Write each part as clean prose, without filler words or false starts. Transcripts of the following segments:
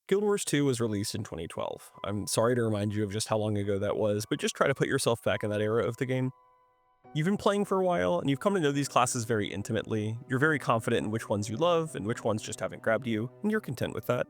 Guild Wars 2 was released in 2012. I'm sorry to remind you of just how long ago that was, but just try to put yourself back in that era of the game. You've been playing for a while, and you've come to know these classes very intimately. You're very confident in which ones you love, and which ones just haven't grabbed you, and you're content with that.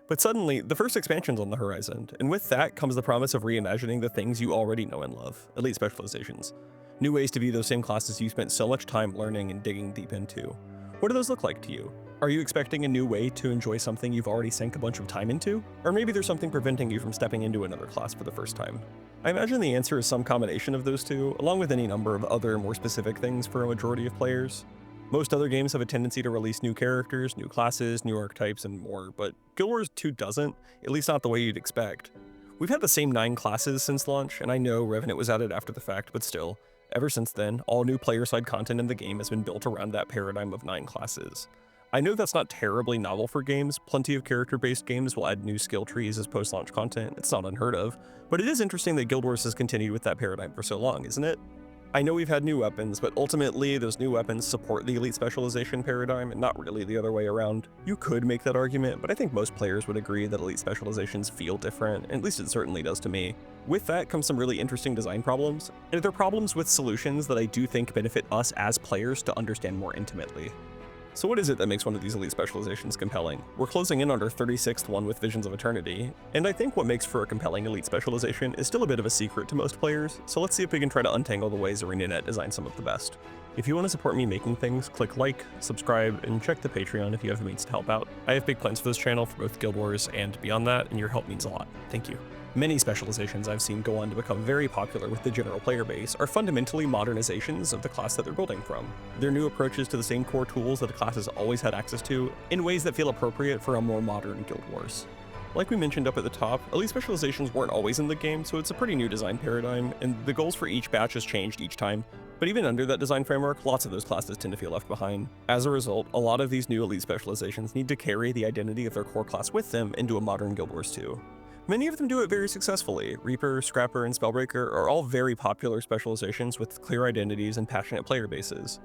But suddenly, the first expansion's on the horizon, and with that comes the promise of reimagining the things you already know and love, Elite Specializations. New ways to be those same classes you spent so much time learning and digging deep into. What do those look like to you? Are you expecting a new way to enjoy something you've already sank a bunch of time into? Or maybe there's something preventing you from stepping into another class for the first time? I imagine the answer is some combination of those two, along with any number of other more specific things for a majority of players. Most other games have a tendency to release new characters, new classes, new archetypes, and more, but Guild Wars 2 doesn't, at least not the way you'd expect. We've had the same 9 classes since launch, and I know Revenant was added after the fact, but still, ever since then, all new player-side content in the game has been built around that paradigm of 9 classes. I know that's not terribly novel for games. Plenty of character-based games will add new skill trees as post-launch content. It's not unheard of, but it is interesting that Guild Wars has continued with that paradigm for so long, isn't it? I know we've had new weapons, but ultimately those new weapons support the Elite Specialization paradigm and not really the other way around. You could make that argument, but I think most players would agree that Elite Specializations feel different, at least it certainly does to me. With that comes some really interesting design problems, and they're problems with solutions that I do think benefit us as players to understand more intimately. So what is it that makes one of these Elite Specializations compelling? We're closing in on our 36th one with Visions of Eternity, and I think what makes for a compelling Elite Specialization is still a bit of a secret to most players, so let's see if we can try to untangle the ways ArenaNet designs some of the best. If you want to support me making things, click like, subscribe, and check the Patreon if you have the means to help out. I have big plans for this channel for both Guild Wars and beyond that, and your help means a lot. Thank you. Many specializations I've seen go on to become very popular with the general player base are fundamentally modernizations of the class that they're building from. They're new approaches to the same core tools that a class has always had access to, in ways that feel appropriate for a more modern Guild Wars. Like we mentioned up at the top, Elite Specializations weren't always in the game, so it's a pretty new design paradigm, and the goals for each batch has changed each time. But even under that design framework, lots of those classes tend to feel left behind. As a result, a lot of these new Elite Specializations need to carry the identity of their core class with them into a modern Guild Wars 2. Many of them do it very successfully. Reaper, Scrapper, and Spellbreaker are all very popular specializations with clear identities and passionate player bases.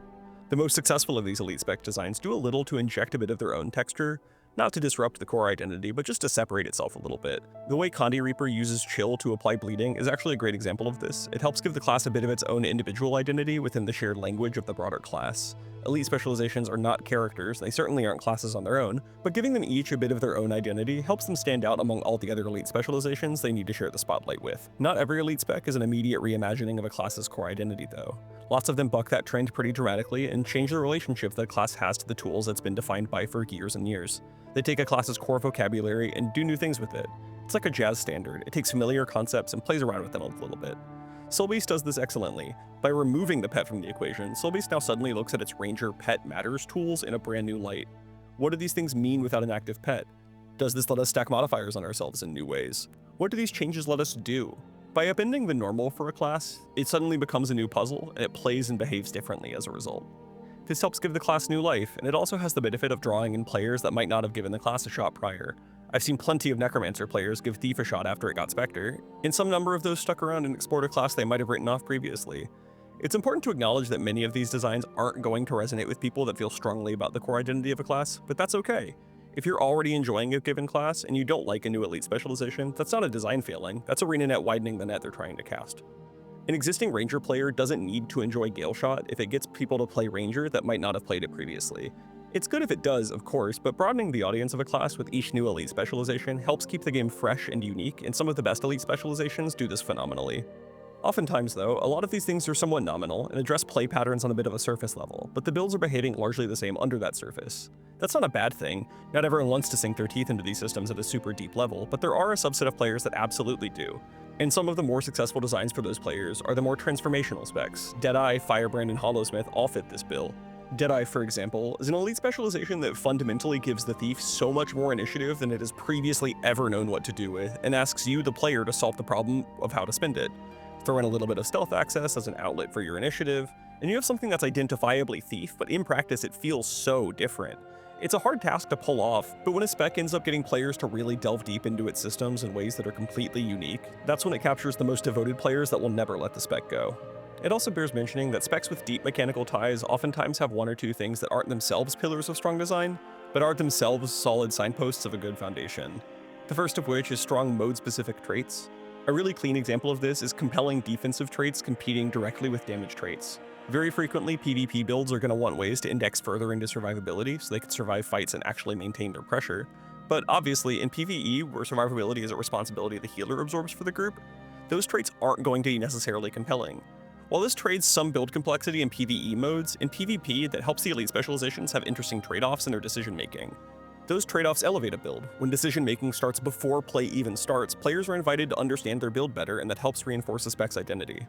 The most successful of these Elite Spec designs do a little to inject a bit of their own texture, not to disrupt the core identity, but just to separate itself a little bit. The way Condi Reaper uses Chill to apply bleeding is actually a great example of this. It helps give the class a bit of its own individual identity within the shared language of the broader class. Elite Specializations are not characters, they certainly aren't classes on their own, but giving them each a bit of their own identity helps them stand out among all the other Elite Specializations they need to share the spotlight with. Not every Elite Spec is an immediate reimagining of a class's core identity though. Lots of them buck that trend pretty dramatically and change the relationship that a class has to the tools it's been defined by for years and years. They take a class's core vocabulary and do new things with it. It's like a jazz standard, it takes familiar concepts and plays around with them a little bit. Soulbeast does this excellently. By removing the pet from the equation, Soulbeast now suddenly looks at its Ranger Pet Matters tools in a brand new light. What do these things mean without an active pet? Does this let us stack modifiers on ourselves in new ways? What do these changes let us do? By upending the normal for a class, it suddenly becomes a new puzzle, and it plays and behaves differently as a result. This helps give the class new life, and it also has the benefit of drawing in players that might not have given the class a shot prior. I've seen plenty of Necromancer players give Thief a shot after it got Spectre, and some number of those stuck around and explored a class they might have written off previously. It's important to acknowledge that many of these designs aren't going to resonate with people that feel strongly about the core identity of a class, but that's okay. If you're already enjoying a given class and you don't like a new Elite Specialization, that's not a design failing, that's ArenaNet widening the net they're trying to cast. An existing Ranger player doesn't need to enjoy Gale Shot if it gets people to play Ranger that might not have played it previously. It's good if it does, of course, but broadening the audience of a class with each new Elite Specialization helps keep the game fresh and unique, and some of the best Elite Specializations do this phenomenally. Oftentimes though, a lot of these things are somewhat nominal and address play patterns on a bit of a surface level, but the builds are behaving largely the same under that surface. That's not a bad thing. Not everyone wants to sink their teeth into these systems at a super deep level, but there are a subset of players that absolutely do. And some of the more successful designs for those players are the more transformational specs. Deadeye, Firebrand, and Hollowsmith all fit this bill. Deadeye, for example, is an Elite Specialization that fundamentally gives the Thief so much more initiative than it has previously ever known what to do with, and asks you, the player, to solve the problem of how to spend it. Throw in a little bit of stealth access as an outlet for your initiative, and you have something that's identifiably Thief, but in practice it feels so different. It's a hard task to pull off, but when a spec ends up getting players to really delve deep into its systems in ways that are completely unique, that's when it captures the most devoted players that will never let the spec go. It also bears mentioning that specs with deep mechanical ties oftentimes have one or two things that aren't themselves pillars of strong design, but are themselves solid signposts of a good foundation. The first of which is strong mode-specific traits. A really clean example of this is compelling defensive traits competing directly with damage traits. Very frequently, PvP builds are going to want ways to index further into survivability so they can survive fights and actually maintain their pressure. But obviously, in PvE, where survivability is a responsibility the healer absorbs for the group, those traits aren't going to be necessarily compelling. While this trades some build complexity in PvE modes, in PvP that helps the elite specializations have interesting trade-offs in their decision-making. Those trade-offs elevate a build. When decision-making starts before play even starts, players are invited to understand their build better, and that helps reinforce the spec's identity.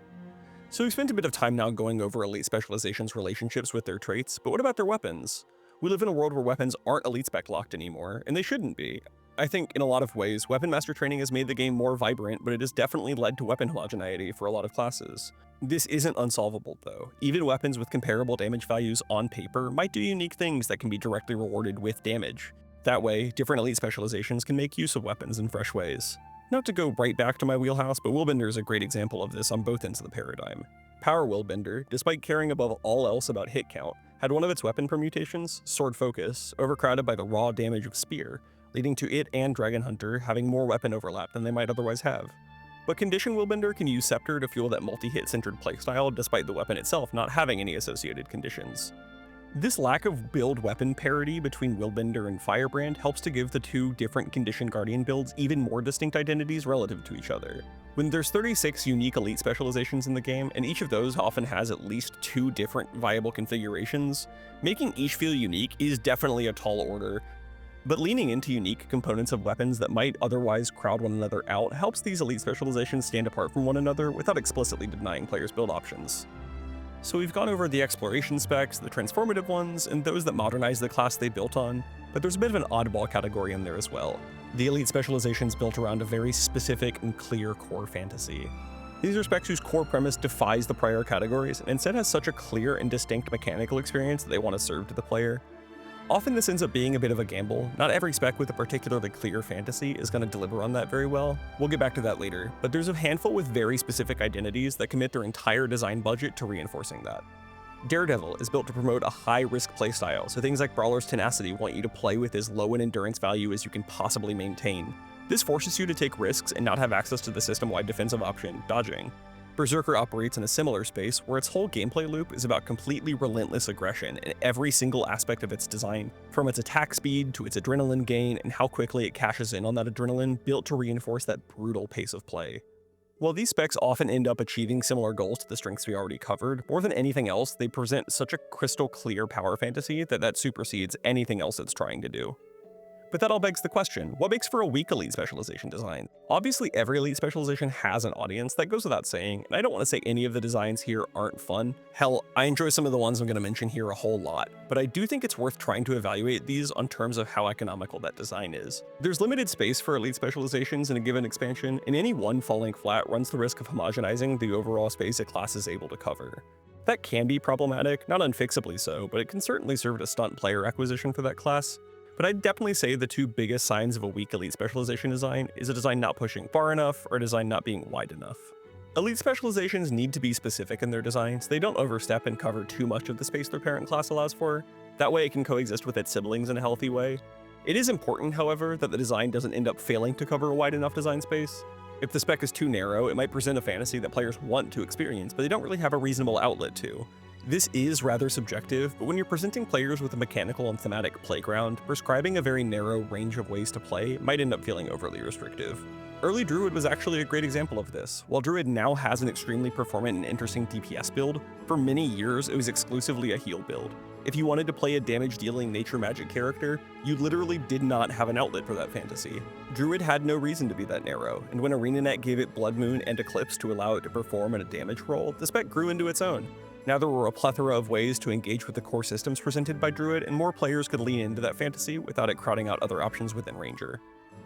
So we've spent a bit of time now going over elite specializations' relationships with their traits, but what about their weapons? We live in a world where weapons aren't elite spec locked anymore, and they shouldn't be. I think in a lot of ways, weapon master training has made the game more vibrant, but it has definitely led to weapon homogeneity for a lot of classes. This isn't unsolvable though. Even weapons with comparable damage values on paper might do unique things that can be directly rewarded with damage. That way, different elite specializations can make use of weapons in fresh ways. Not to go right back to my wheelhouse, but Willbender is a great example of this on both ends of the paradigm. Power Willbender, despite caring above all else about hit count, had one of its weapon permutations, Sword Focus, overcrowded by the raw damage of Spear, leading to it and Dragon Hunter having more weapon overlap than they might otherwise have. But Condition Willbender can use Scepter to fuel that multi-hit centered playstyle despite the weapon itself not having any associated conditions. This lack of build weapon parity between Willbender and Firebrand helps to give the two different Condition Guardian builds even more distinct identities relative to each other. When there's 36 unique elite specializations in the game, and each of those often has at least 2 different viable configurations, making each feel unique is definitely a tall order. But leaning into unique components of weapons that might otherwise crowd one another out helps these elite specializations stand apart from one another without explicitly denying players build options. So we've gone over the exploration specs, the transformative ones, and those that modernize the class they built on, but there's a bit of an oddball category in there as well. The elite specializations built around a very specific and clear core fantasy. These are specs whose core premise defies the prior categories and instead has such a clear and distinct mechanical experience that they want to serve to the player. Often this ends up being a bit of a gamble. Not every spec with a particularly clear fantasy is going to deliver on that very well. We'll get back to that later, but there's a handful with very specific identities that commit their entire design budget to reinforcing that. Daredevil is built to promote a high-risk playstyle, so things like Brawler's Tenacity want you to play with as low an endurance value as you can possibly maintain. This forces you to take risks and not have access to the system-wide defensive option, dodging. Berserker operates in a similar space, where its whole gameplay loop is about completely relentless aggression in every single aspect of its design, from its attack speed to its adrenaline gain and how quickly it cashes in on that adrenaline, built to reinforce that brutal pace of play. While these specs often end up achieving similar goals to the strengths we already covered, more than anything else, they present such a crystal clear power fantasy that supersedes anything else it's trying to do. But that all begs the question, what makes for a weak elite specialization design? Obviously every elite specialization has an audience, that goes without saying, and I don't want to say any of the designs here aren't fun. Hell, I enjoy some of the ones I'm going to mention here a whole lot, but I do think it's worth trying to evaluate these on terms of how economical that design is. There's limited space for elite specializations in a given expansion, and any one falling flat runs the risk of homogenizing the overall space a class is able to cover. That can be problematic, not unfixably so, but it can certainly serve to stunt player acquisition for that class. But I'd definitely say the two biggest signs of a weak elite specialization design is a design not pushing far enough or a design not being wide enough. Elite specializations need to be specific in their designs. They don't overstep and cover too much of the space their parent class allows for. That way it can coexist with its siblings in a healthy way. It is important, however, that the design doesn't end up failing to cover a wide enough design space. If the spec is too narrow, it might present a fantasy that players want to experience, but they don't really have a reasonable outlet to. This is rather subjective, but when you're presenting players with a mechanical and thematic playground, prescribing a very narrow range of ways to play might end up feeling overly restrictive. Early Druid was actually a great example of this. While Druid now has an extremely performant and interesting DPS build, for many years it was exclusively a heal build. If you wanted to play a damage-dealing nature magic character, you literally did not have an outlet for that fantasy. Druid had no reason to be that narrow, and when ArenaNet gave it Blood Moon and Eclipse to allow it to perform in a damage role, the spec grew into its own. Now there were a plethora of ways to engage with the core systems presented by Druid, and more players could lean into that fantasy without it crowding out other options within Ranger.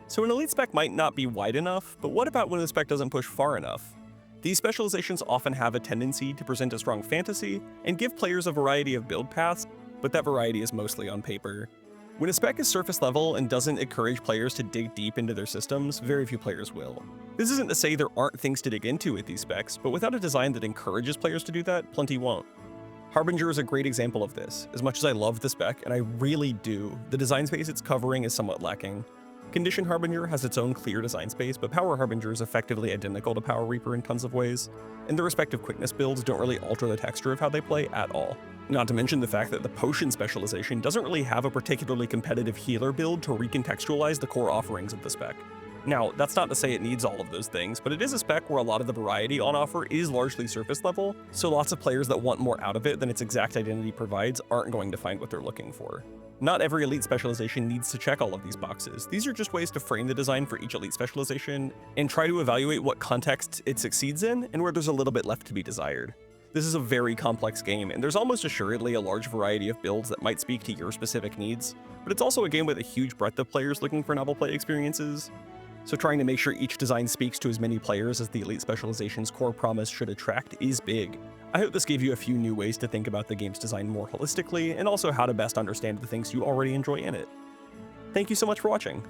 So an elite spec might not be wide enough, but what about when the spec doesn't push far enough? These specializations often have a tendency to present a strong fantasy and give players a variety of build paths, but that variety is mostly on paper. When a spec is surface level and doesn't encourage players to dig deep into their systems, very few players will. This isn't to say there aren't things to dig into with these specs, but without a design that encourages players to do that, plenty won't. Harbinger is a great example of this. As much as I love the spec, and I really do, the design space it's covering is somewhat lacking. Condition Harbinger has its own clear design space, but Power Harbinger is effectively identical to Power Reaper in tons of ways, and the respective quickness builds don't really alter the texture of how they play at all. Not to mention the fact that the Potion Specialization doesn't really have a particularly competitive healer build to recontextualize the core offerings of the spec. Now, that's not to say it needs all of those things, but it is a spec where a lot of the variety on offer is largely surface level, so lots of players that want more out of it than its exact identity provides aren't going to find what they're looking for. Not every Elite Specialization needs to check all of these boxes. These are just ways to frame the design for each Elite Specialization and try to evaluate what context it succeeds in and where there's a little bit left to be desired. This is a very complex game, and there's almost assuredly a large variety of builds that might speak to your specific needs, but it's also a game with a huge breadth of players looking for novel play experiences, so trying to make sure each design speaks to as many players as the Elite Specialization's core promise should attract is big. I hope this gave you a few new ways to think about the game's design more holistically, and also how to best understand the things you already enjoy in it. Thank you so much for watching.